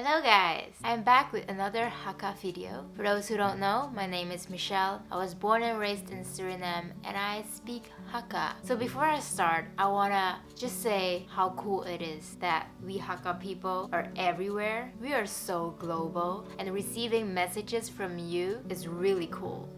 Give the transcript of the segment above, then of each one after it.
Hello guys! I'm back with another Hakka video. For those who don't know, my name is Michelle. I was born and raised in Suriname and I speak Hakka. So before I start, I wanna just say how cool it is that we Hakka people are everywhere. We are so global and receiving messages from you is really cool.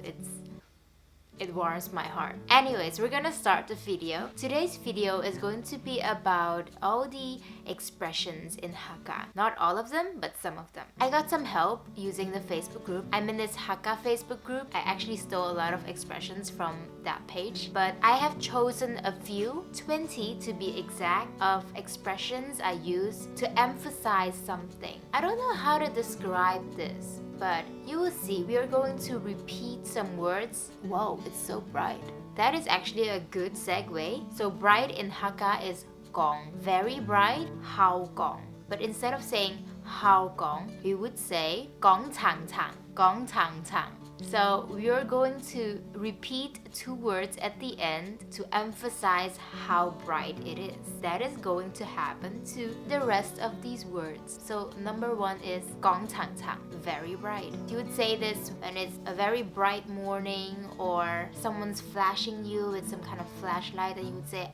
It warms my heart. Anyways, we're gonna start the video. Today's video is going to be about all the expressions in Hakka. Not all of them, but some of them. I got some help using the Facebook group. I'm in this Hakka Facebook group. I actually stole a lot of expressions from that page, but I have chosen a few, 20 to be exact, of expressions I use to emphasize something. I don't know how to describe this, but you will see we are going to repeat some words. Whoa, it's so bright. That is actually a good segue. So bright in Hakka is gong. Very bright, hao gong. But instead of saying hao gong, we would say gong chang chang. Gong chang chang. So we are going to repeat two words at the end to emphasize how bright it is. That is going to happen to the rest of these words. So number one is gong chang chang, very bright. You would say this when it's a very bright morning or someone's flashing you with some kind of flashlight, and you would say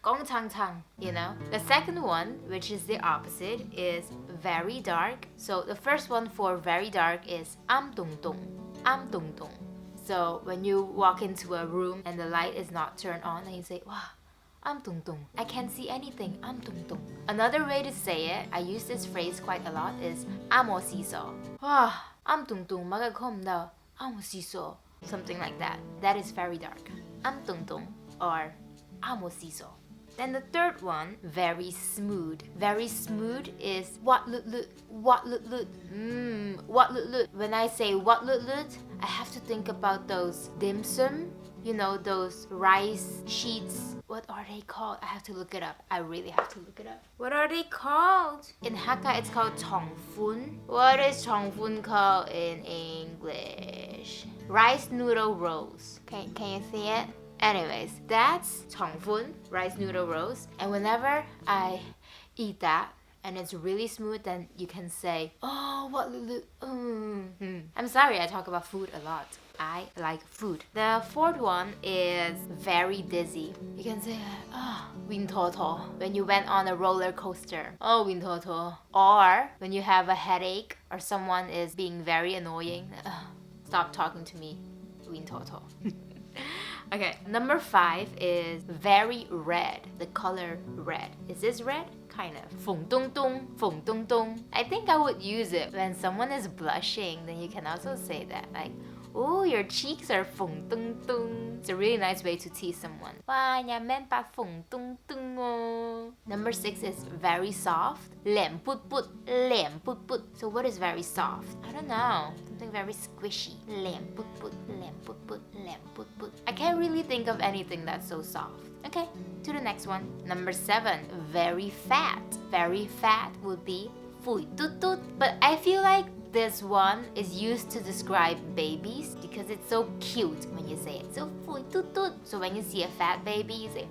gong chang chang, you know. The second one, which is the opposite, is very dark. So the first one for very dark is am tung tung. Am tung tung. So when you walk into a room and the light is not turned on and you say, wow, am tung tung. I can't see anything. Am tung tung. Another way to say it, I use this phrase quite a lot, is amo siso. Wow, am tung tung. Magakom da. Amo siso. Something like that. That is very dark. Am tung tung or amo siso. Then the third one, very smooth. Very smooth is wat lut lut, wat lut lut. Wat lut lut. When I say wat lut lut, I have to think about those dim sum. You know, those rice sheets. What are they called? I have to look it up. I really have to look it up. What are they called? In Hakka, it's called chongfun. What is chongfun called in English? Rice noodle rolls. Can you see it? Anyways, that's chongfun, rice noodle rolls. And whenever I eat that and it's really smooth, then you can say, oh, what I'm sorry, I talk about food a lot. I like food. The fourth one is very dizzy. You can say, win toto, when you went on a roller coaster. Oh, win toto. Or when you have a headache or someone is being very annoying. Stop talking to me, win toto. Okay, number 5 is very red, the color red. Is this red? Kind of. Feng tung tung, feng tung tung. I think I would use it when someone is blushing, then you can also say that. Like, oh, your cheeks are feng tung tung. It's a really nice way to tease someone. Wow, nhà men pa feng tung tung oh. Number 6 is very soft. Lem put put, lem put put. So what is very soft? I don't know. Something very squishy. Lem put put, lem put put, lem put put. I can't really think of anything that's so soft. Okay, to the next one. Number 7, very fat. Very fat would be phui tut tut. But I feel like this one is used to describe babies because it's so cute when you say it. So phui tut tut. So when you see a fat baby, you say,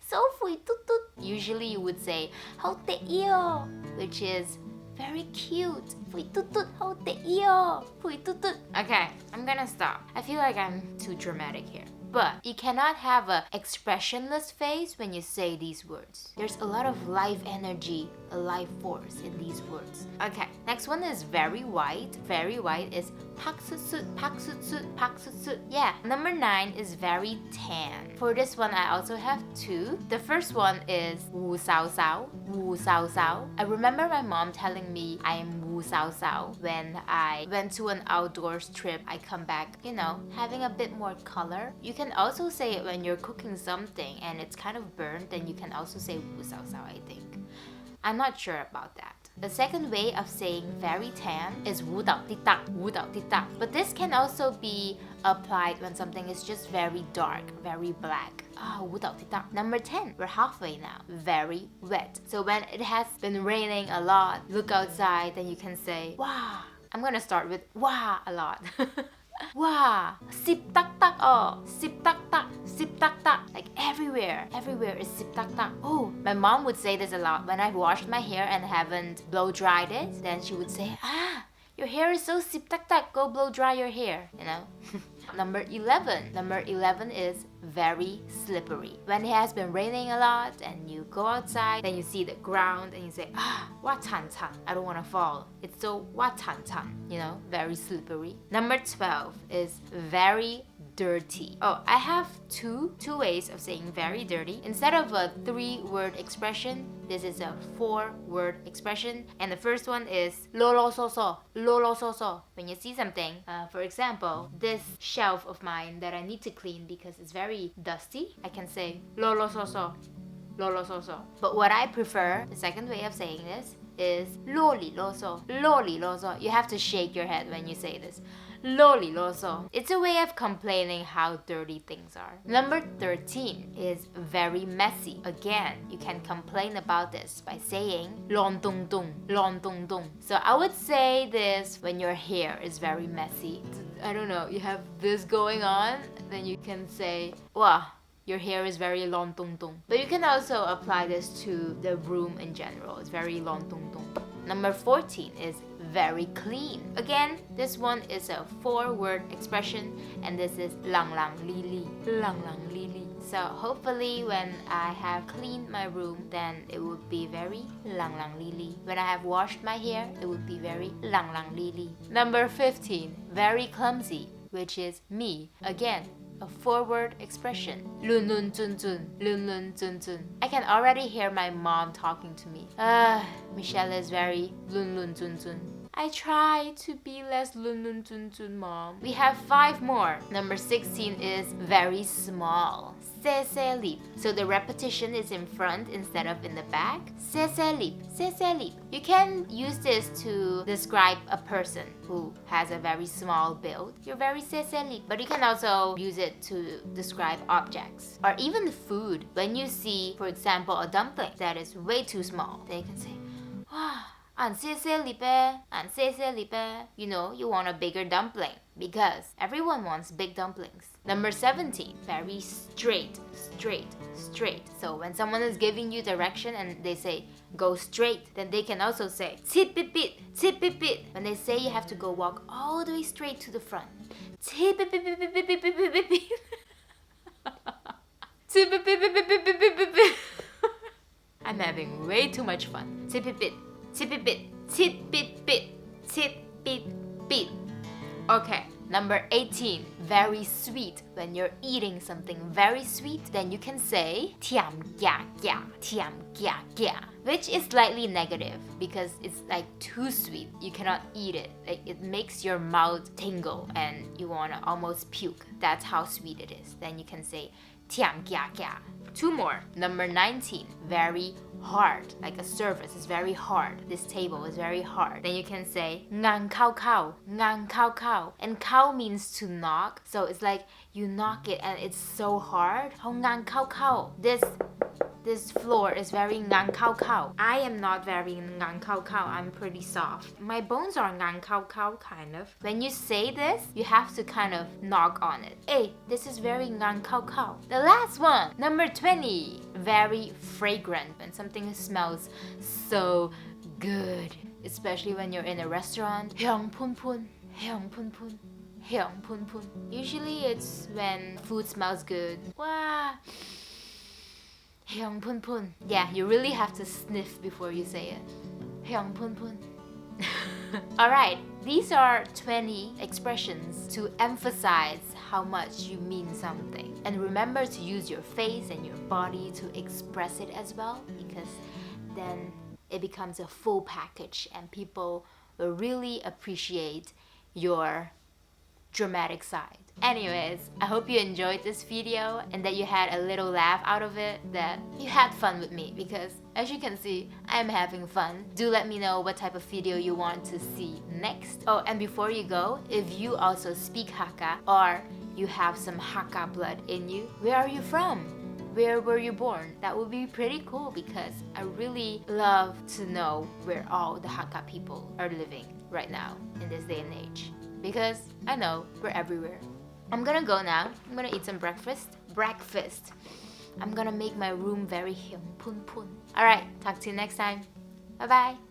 so phui tut tut. Usually you would say, how te iyo, which is very cute. Phui tut tut, how te iyo. Phui tut tut. Okay, I'm gonna stop. I feel like I'm too dramatic here. But you cannot have an expressionless face when you say these words. There's a lot of life energy, a life force in these words. Okay, next one is very white. Very white is pak sut sut, pak sut sut, pak sut sut. Yeah. Number 9 is very tan. For this one, I also have 2. The first one is wu sao sao, wu sao sao. I remember my mom telling me I'm wu sao sao when I went to an outdoors trip. I come back, you know, having a bit more color. You can also say it when you're cooking something and it's kind of burnt, then you can also say wu sao sao, I think. I'm not sure about that. The second way of saying very tan is wu dao ti tak, wu dao ti tak. But this can also be applied when something is just very dark, very black. Wu dao ti tak. Number 10, we're halfway now. Very wet. So when it has been raining a lot, look outside, then you can say, wow. I'm gonna start with wow a lot. Wow, sip tak tak oh, sip tak tak, sip tak tak. Like everywhere is sip tak tak. Oh, my mom would say this a lot when I've washed my hair and haven't blow dried it. Then she would say, your hair is so sip tak tak, go blow dry your hair, you know. Number 11. Number 11 is very slippery. When it has been raining a lot and you go outside, then you see the ground and you say, what tan tan? I don't want to fall. It's so what tan tan, you know, very slippery. Number 12 is very dirty. Oh, I have two ways of saying very dirty. Instead of a 3-word expression, this is a 4-word expression. And the first one is lo lo so so, lo lo so so. When you see something, for example, this shelf of mine that I need to clean because it's very dusty, I can say lo lo so so, lo lo so so. But what I prefer, the second way of saying this, is loli loso, loli loso. You have to shake your head when you say this. Loli loso. It's a way of complaining how dirty things are. Number 13 is very messy. Again, you can complain about this by saying lon tung tung, lon tung tung. So I would say this when your hair is very messy. I don't know, you have this going on, then you can say, wow, your hair is very lon tung tung. But you can also apply this to the room in general. It's very lon tung tung. Number 14 is very clean. Again, this one is a 4-word expression and this is lang lang li li, lang lang li li. So hopefully when I have cleaned my room, then it would be very lang lang li li. When I have washed my hair, it would be very lang lang li li. Number 15, very clumsy, which is me. Again, a 4-word expression. Lun lun zun zun, lun lun zun zun. I can already hear my mom talking to me. Michelle is very lun lun zun zun. I try to be less lun lun zun zun, mom. We have 5 more. Number 16 is very small. Se se lip. So the repetition is in front instead of in the back. Se se lip, se se lip. You can use this to describe a person who has a very small build. You're very se se lip. But you can also use it to describe objects or even food. When you see, for example, a dumpling that is way too small, then you can say, wow, an se se lip, an se se lip. You know, you want a bigger dumpling because everyone wants big dumplings. Number 17, very straight, straight, straight. So when someone is giving you direction and they say go straight, then they can also say tit bit bit, tit bit bit. When they say you have to go walk all the way straight to the front. Tit bit bit bit bit bit bit bit bit bit. Tit bit bit bit bit bit bit bit bit. I'm having way too much fun. Tit bit bit, tit bit bit, tit bit bit, tit bit bit. Okay, number 18, very sweet. When you're eating something very sweet, then you can say tiam gya gya, tiam gya gya, which is slightly negative because it's like too sweet. You cannot eat it. Like, it makes your mouth tingle and you wanna almost puke. That's how sweet it is. Then you can say tiam gya gya. 2 more. Number 19, very hard. Like a surface is very hard. This table is very hard. Then you can say ngang kao kao, ngang kao kao. And kao means to knock. So it's like you knock it and it's so hard. How ngang kao kao. This floor is very ngang kao kao. I am not very ngang kao kao. I'm pretty soft. My bones are ngang kao kao kind of. When you say this, you have to kind of knock on it. Hey, this is very ngang kao kao. The last one, number 20, very fragrant. When something smells so good, especially when you're in a restaurant. Hyung pun pun, hyung pun pun, hyung pun pun. Usually it's when food smells good. Wow. Hyung pun pun. Yeah, you really have to sniff before you say it. Hyung pun pun. Alright, these are 20 expressions to emphasize how much you mean something. And remember to use your face and your body to express it as well, because then it becomes a full package and people will really appreciate your dramatic side. Anyways, I hope you enjoyed this video and that you had a little laugh out of it, that you had fun with me, because as you can see, I'm having fun. Do let me know what type of video you want to see next. Oh, and before you go, if you also speak Hakka or you have some Hakka blood in you, where are you from? Where were you born? That would be pretty cool because I really love to know where all the Hakka people are living right now in this day and age. because I know we're everywhere. I'm gonna go now. I'm gonna eat some breakfast. I'm gonna make my room very pun. Alright, talk to you next time. Bye bye.